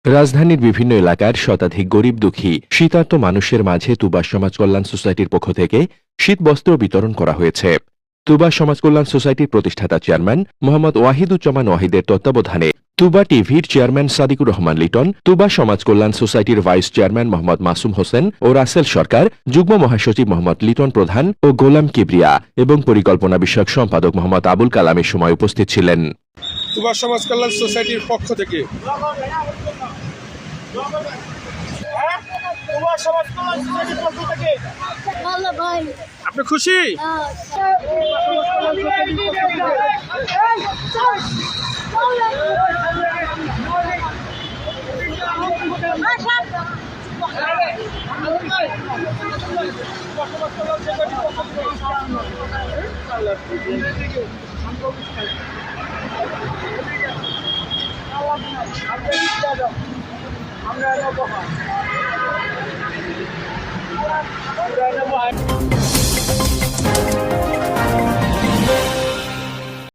রাজধানীর বিভিন্ন এলাকার শতাধিক গরিব দুঃখী শীতার্ত মানুষের মাঝে তুবা সমাজ কল্যাণ সোসাইটির পক্ষ থেকে শীতবস্ত্র বিতরণ করা হয়েছে। তুবা সমাজ কল্যাণ সোসাইটির প্রতিষ্ঠাতা চেয়ারম্যান মোহাম্মদ ওয়াহিদুজ্জামান ওয়াহিদের তত্ত্বাবধানে তুবা টিভির চেয়ারম্যান সাদিকুর রহমান লিটন, তুবা সমাজ কল্যাণ সোসাইটির ভাইস চেয়ারম্যান মোহাম্মদ মাসুম হোসেন ও রাসেল সরকার, যুগ্ম মহাসচিব মোহাম্মদ লিটন প্রধান ও গোলাম কিবরিয়া এবং পরিকল্পনা বিষয়ক সম্পাদক মোহাম্মদ আবুল কালাম এ সময় উপস্থিত ছিলেন। তুবা সমাজ কল্যাণ সোসাইটির পক্ষ থেকে আপনি খুশি? আমরা